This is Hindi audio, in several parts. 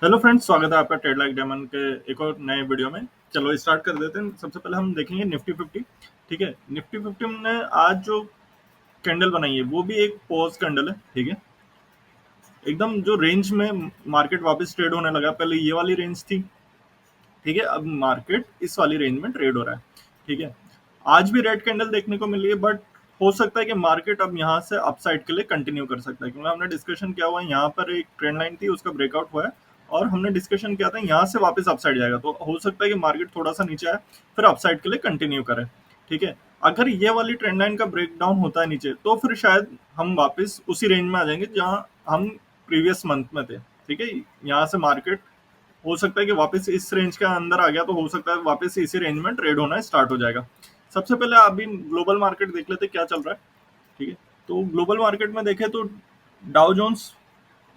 हेलो फ्रेंड्स, स्वागत है आपका ट्रेड लाइक डायमंड के एक और नए वीडियो में। चलो स्टार्ट कर देते हैं। सबसे पहले हम देखेंगे निफ्टी 50। ठीक है, निफ्टी 50 ने आज जो कैंडल बनाई है वो भी एक पॉज कैंडल है। ठीक है, एकदम जो रेंज में मार्केट वापस ट्रेड होने लगा। पहले ये वाली रेंज थी, ठीक है, अब मार्केट इस वाली रेंज में ट्रेड हो रहा है। ठीक है, आज भी रेड कैंडल देखने को मिली है, बट हो सकता है कि मार्केट अब यहाँ से अपसाइड के लिए कंटिन्यू कर सकता है, क्योंकि हमने डिस्कशन किया हुआ है यहाँ पर एक ट्रेंड लाइन थी, उसका ब्रेकआउट हुआ है और हमने डिस्कशन किया था यहाँ से वापस अपसाइड जाएगा, तो हो सकता है कि मार्केट थोड़ा सा नीचे आए फिर अपसाइड के लिए कंटिन्यू करे। ठीक है, अगर ये वाली ट्रेंड लाइन का ब्रेक डाउन होता है नीचे, तो फिर शायद हम वापस उसी रेंज में आ जाएंगे जहाँ हम प्रीवियस मंथ में थे। ठीक है, यहाँ से मार्केट हो सकता है कि वापस इस रेंज के अंदर आ गया, तो हो सकता है वापस इसी रेंज में ट्रेड होना स्टार्ट हो जाएगा। सबसे पहले अभी ग्लोबल मार्केट देख लेते क्या चल रहा है। ठीक है, तो ग्लोबल मार्केट में देखें तो डाउ जोन्स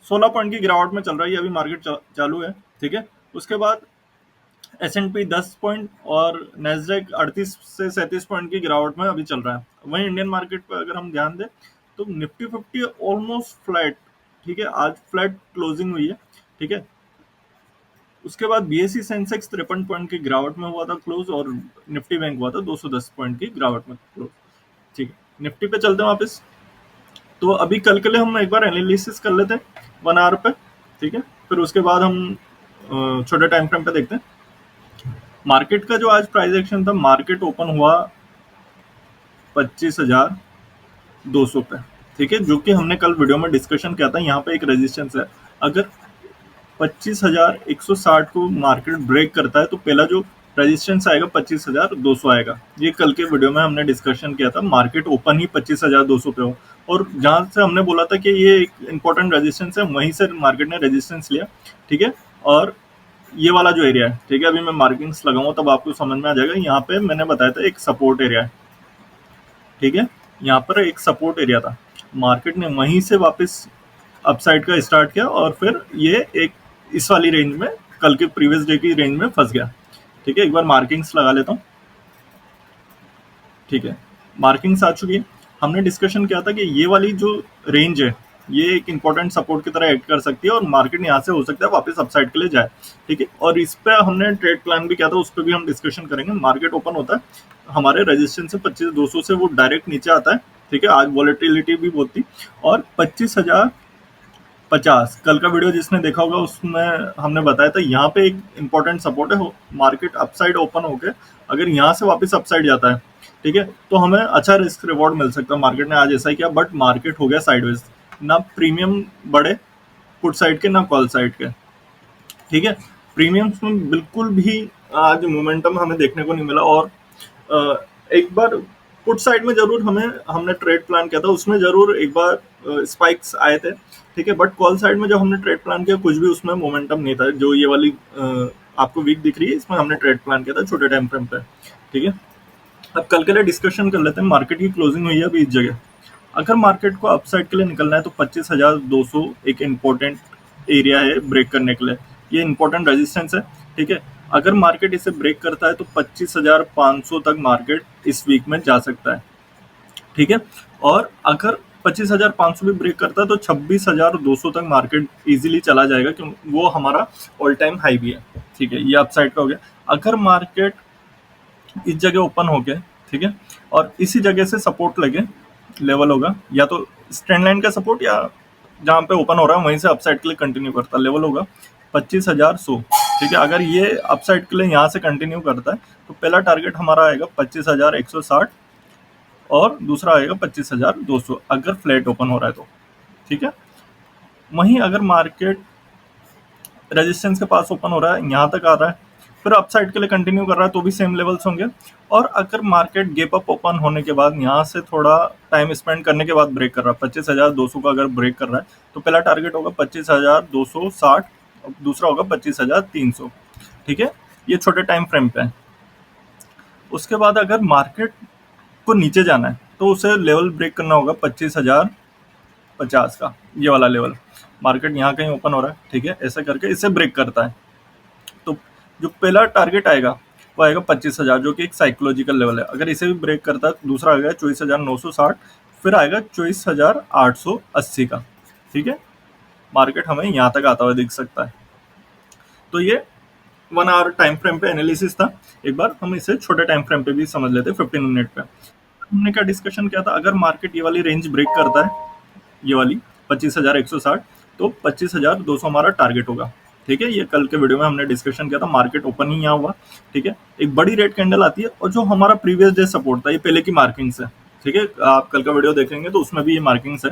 16 पॉइंट की गिरावट में चल रहा है, ये अभी मार्केट चालू है। ठीक है, उसके बाद S&P 10 पॉइंट और नेस्डैक 38 से 37 पॉइंट की गिरावट में अभी चल रहा है। वहीं इंडियन मार्केट पर अगर हम ध्यान दें तो निफ्टी 50 ऑलमोस्ट फ्लैट। ठीक है, आज फ्लैट क्लोजिंग हुई है। ठीक है, उसके बाद बीएसई सेंसेक्स 53 पॉइंट की गिरावट में हुआ था क्लोज, और निफ्टी बैंक हुआ था 210 पॉइंट की गिरावट में क्लोज। ठीक है, निफ्टी पे चलते हैं वापस। तो अभी कल के लिए हम एक बार एनालिसिस कर लेते हैं 1 आवर पे। ठीक है, फिर उसके बाद हम छोटे टाइम फ्रेम पे देखते हैं मार्केट का। जो आज प्राइस एक्शन था, मार्केट ओपन हुआ 25,200 पे। ठीक है, जो कि हमने कल वीडियो में डिस्कशन किया था, यहाँ पे एक रेजिस्टेंस है। अगर 25,160 को मार्केट ब्रेक करता है तो पहला जो रेजिस्टेंस आएगा 25,200 आएगा। ये कल के वीडियो में हमने डिस्कशन किया था। मार्केट ओपन ही 25,200 पे हो, और जहां से हमने बोला था कि ये एक इंपॉर्टेंट रेजिस्टेंस है, वहीं से मार्केट ने रेजिस्टेंस लिया। ठीक है, और ये वाला जो एरिया है, ठीक है, अभी मैं मार्किंग्स लगाऊंगा तब आपको समझ में आ जाएगा। यहाँ पे मैंने बताया था एक सपोर्ट एरिया है। ठीक है, यहाँ पर एक सपोर्ट एरिया था, मार्केट ने वहीं से वापस अपसाइड का स्टार्ट किया और फिर ये एक इस वाली रेंज में, कल के प्रीवियस डे की रेंज में फंस गया। ठीक है, एक बार मार्किंग्स लगा लेता हूँ। ठीक है, मार्किंग्स आ चुकी है। हमने डिस्कशन किया था कि ये वाली जो रेंज है ये एक इंपॉर्टेंट सपोर्ट की तरह एक्ट कर सकती है, और मार्केट यहाँ से हो सकता है वापस अपसाइड के लिए जाए। ठीक है, और इस पर हमने ट्रेड प्लान भी किया था, उस पर भी हम डिस्कशन करेंगे। मार्केट ओपन होता है हमारे रेजिस्टेंस से 25,200 से, वो डायरेक्ट नीचे आता है। ठीक है, आज वॉलेटिलिटी भी बहुत थी, और 25,050 कल का वीडियो जिसने देखा होगा उसमें हमने बताया था यहाँ पे एक इंपॉर्टेंट सपोर्ट है। मार्केट अपसाइड ओपन होकर अगर यहाँ से वापस अपसाइड जाता है, ठीक है, तो हमें अच्छा रिस्क रिवॉर्ड मिल सकता है। मार्केट ने आज ऐसा ही किया, बट मार्केट हो गया साइडवेज। ना प्रीमियम बढ़े पुट साइड के, ना कॉल साइड के। ठीक है, प्रीमियम्स में बिल्कुल भी आज मोमेंटम हमें देखने को नहीं मिला, और एक बार पुट साइड में जरूर हमने ट्रेड प्लान किया था, उसमें जरूर एक बार स्पाइक्स आए थे। ठीक है, बट कॉल साइड में जब हमने ट्रेड प्लान किया कुछ भी उसमें मोमेंटम नहीं था। जो ये वाली आपको वीक दिख रही है, इसमें हमने ट्रेड प्लान किया था छोटे टाइम फ्रेम पे। ठीक है, अब कल के लिए डिस्कशन कर लेते हैं। मार्केट की क्लोजिंग हुई है अभी इस जगह। अगर मार्केट को अपसाइड के लिए निकलना है तो 25,200 एक इम्पोर्टेंट एरिया है ब्रेक करने के लिए, ये इंपॉर्टेंट रेजिस्टेंस है। ठीक है, अगर मार्केट इसे ब्रेक करता है तो 25,500 तक मार्केट इस वीक में जा सकता है। ठीक है, और अगर 25,500 भी ब्रेक करता है तो 26,200 तक मार्केट इजीली चला जाएगा, क्योंकि वो हमारा ऑल टाइम हाई भी है। ठीक है, ये अपसाइड का हो गया। अगर मार्केट इस जगह ओपन हो गया, ठीक है, और इसी जगह से सपोर्ट लगे, लेवल होगा या तो स्ट्रेंड लाइन का सपोर्ट, या जहाँ पे ओपन हो रहा है वहीं से अपसाइड के लिए कंटिन्यू करता, लेवल होगा 25,100। ठीक है, अगर ये अपसाइड के लिए यहाँ से कंटिन्यू करता है तो पहला टारगेट हमारा आएगा 25,160, और दूसरा आएगा 25,200 अगर फ्लैट ओपन हो रहा है तो। ठीक है, वहीं अगर मार्केट रेजिस्टेंस के पास ओपन हो रहा है, यहाँ तक आ रहा है, फिर अपसाइड के लिए कंटिन्यू कर रहा है, तो भी सेम लेवल्स होंगे। और अगर मार्केट गेप अप ओपन होने के बाद यहाँ से थोड़ा टाइम स्पेंड करने के बाद ब्रेक कर रहा है, 25,200 का अगर ब्रेक कर रहा है, तो पहला टारगेट होगा 25,260, दूसरा होगा 25,300। ठीक है, ये छोटे टाइम फ्रेम पे है। उसके बाद अगर मार्केट को नीचे जाना है तो उसे लेवल ब्रेक करना होगा 25,050 का, ये वाला लेवल। मार्केट यहाँ कहीं ओपन हो रहा है, ठीक है, ऐसा करके इसे ब्रेक करता है तो जो पहला टारगेट आएगा वो आएगा 25,000, जो कि एक साइकोलॉजिकल लेवल है। अगर इसे भी ब्रेक करता है तो दूसरा आएगा 24,960, फिर आएगा 24,880 का। ठीक है, मार्केट हमें यहाँ तक आता हुआ दिख सकता है। तो ये 1 आवर टाइम फ्रेम पे एनालिसिस था। एक बार हम इसे छोटे टाइम फ्रेम पे भी समझ लेते हैं, 15 मिनट पे। हमने क्या डिस्कशन किया था, अगर मार्केट ये वाली रेंज ब्रेक करता है, ये वाली 25,160, तो 25,200 हमारा टारगेट होगा। ठीक है, ये कल के वीडियो में हमने डिस्कशन किया था, मार्केट ओपन ही यहाँ हुआ। ठीक है, एक बड़ी रेड कैंडल आती है, और जो हमारा प्रीवियस डे सपोर्ट था, ये पहले की मार्किंग्स है। ठीक है, आप कल का वीडियो देखेंगे तो उसमें भी ये मार्किंग्स है।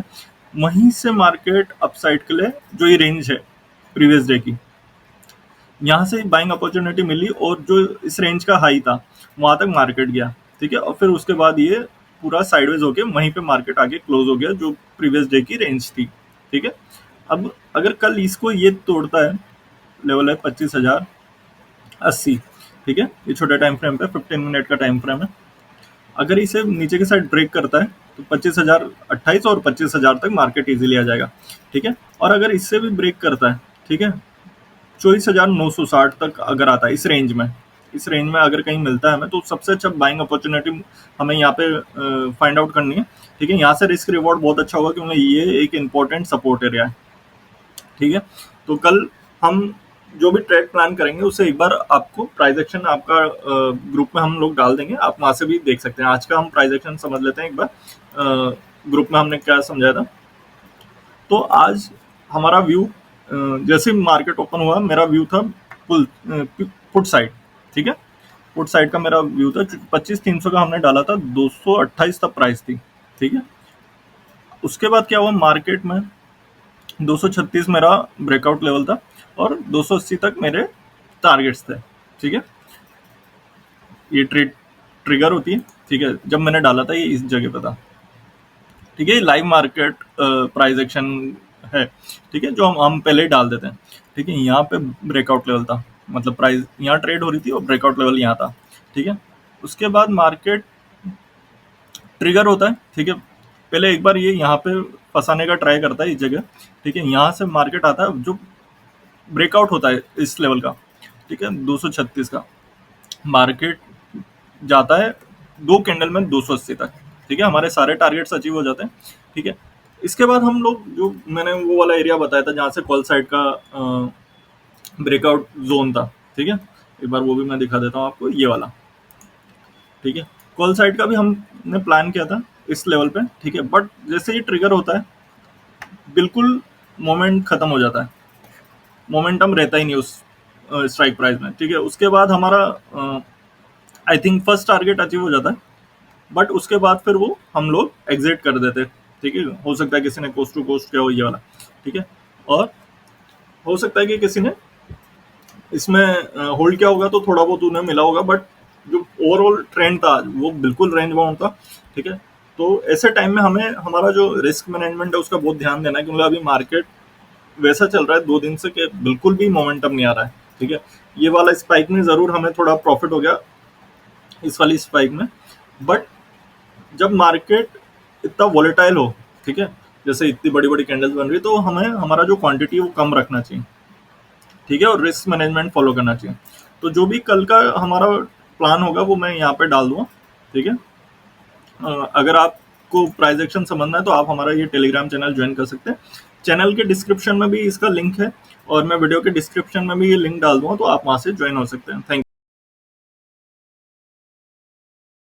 वहीं से मार्केट अपसाइड के लिए जो ये रेंज है प्रीवियस डे की, यहाँ से बाइंग अपॉर्चुनिटी मिली, और जो इस रेंज का हाई था वहां तक मार्केट गया। ठीक है, और फिर उसके बाद ये पूरा साइडवेज होके वहीं पे मार्केट आके क्लोज हो गया, जो प्रीवियस डे की रेंज थी। ठीक है, अब अगर कल इसको ये तोड़ता है, लेवल है 25,080। ठीक है, ये छोटे टाइम फ्रेम पे 15 मिनट का टाइम फ्रेम है। अगर इसे नीचे की साइड ब्रेक करता है तो 25,028 और 25,000 तक मार्केट इजीली आ जाएगा। ठीक है, और अगर इससे भी ब्रेक करता है, ठीक है, 24,960 तक अगर आता है इस रेंज में, इस रेंज में अगर कहीं मिलता है हमें, तो सबसे अच्छा बाइंग अपॉर्चुनिटी हमें यहाँ पे फाइंड आउट करनी है। ठीक है, यहाँ से रिस्क रिवॉर्ड बहुत अच्छा होगा, क्योंकि ये एक इंपॉर्टेंट सपोर्ट एरिया है। ठीक है, तो कल हम जो भी ट्रेड प्लान करेंगे उसे एक बार आपको प्राइस एक्शन आपका ग्रुप में हम लोग डाल देंगे, आप वहां से भी देख सकते हैं। आज का हम प्राइस एक्शन समझ लेते हैं एक बार। ग्रुप में हमने क्या समझाया था, तो आज हमारा व्यू, जैसे मार्केट ओपन हुआ, मेरा व्यू था पुल पुट साइड। ठीक है, पुट साइड का मेरा व्यू था, 25,300 का हमने डाला था, 228 तक प्राइस थी। ठीक है, उसके बाद क्या हुआ, मार्केट में 236 मेरा ब्रेकआउट लेवल था, और 280 तक मेरे टारगेट्स थे। ठीक है, ये ट्रिगर होती है। ठीक है, जब मैंने डाला था ये इस जगह पे था। ठीक है, लाइव मार्केट प्राइस एक्शन है। ठीक है, जो हम पहले ही डाल देते हैं। ठीक है, यहाँ पे ब्रेकआउट लेवल था, मतलब प्राइस यहाँ ट्रेड हो रही थी और ब्रेकआउट लेवल यहाँ था। ठीक है, उसके बाद मार्केट ट्रिगर होता है। ठीक है, पहले एक बार ये यहाँ पे फंसाने का ट्राई करता है इस जगह। ठीक है, यहाँ से मार्केट आता है, जो ब्रेकआउट होता है इस लेवल का। ठीक है, 236 का मार्केट जाता है 2 कैंडल में 280 तक। ठीक है, हमारे सारे टारगेट्स अचीव हो जाते हैं। ठीक है, इसके बाद हम लोग, जो मैंने वो वाला एरिया बताया था जहाँ से कॉल साइड का ब्रेकआउट जोन था। ठीक है, एक बार वो भी मैं दिखा देता हूँ आपको, ये वाला। ठीक है, कॉल साइड का भी हमने प्लान किया था इस लेवल पे। ठीक है, बट जैसे ही ट्रिगर होता है, बिल्कुल मोमेंट खत्म हो जाता है, मोमेंटम रहता ही नहीं उस स्ट्राइक प्राइस में। ठीक है, उसके बाद हमारा I think first target achieve हो जाता है, बट उसके बाद फिर वो हम लोग एग्जिट कर देते। ठीक है, हो सकता है किसी ने कोस्ट टू कोस्ट किया हो, ये वाला। ठीक है, और हो सकता है कि किसी ने इसमें होल्ड किया होगा, तो थोड़ा बहुत उन्हें मिला होगा, बट जो ओवरऑल ट्रेंड था वो बिल्कुल रेंज बाउंड था। ठीक है, तो ऐसे टाइम में हमें हमारा जो रिस्क मैनेजमेंट है उसका बहुत ध्यान देना है, क्योंकि अभी मार्केट वैसा चल रहा है 2 दिन से कि बिल्कुल भी मोमेंटम नहीं आ रहा है। ठीक है, ये वाला स्पाइक में जरूर हमें थोड़ा प्रॉफिट हो गया, इस वाली स्पाइक में। बट जब मार्केट इतना वॉलेटाइल हो, ठीक है, जैसे इतनी बड़ी बड़ी कैंडल्स बन रही है, तो हमें हमारा जो क्वांटिटी वो कम रखना चाहिए। ठीक है, और रिस्क मैनेजमेंट फॉलो करना चाहिए। तो जो भी कल का हमारा प्लान होगा वो मैं यहाँ पे डाल दूंगा। ठीक है, अगर आपको प्राइस एक्शन समझना है तो आप हमारा ये टेलीग्राम चैनल ज्वाइन कर सकते हैं। चैनल के डिस्क्रिप्शन में भी इसका लिंक है, और मैं वीडियो के डिस्क्रिप्शन में भी ये लिंक डाल दूंगा, तो आप वहां से ज्वाइन हो सकते हैं। Thank you.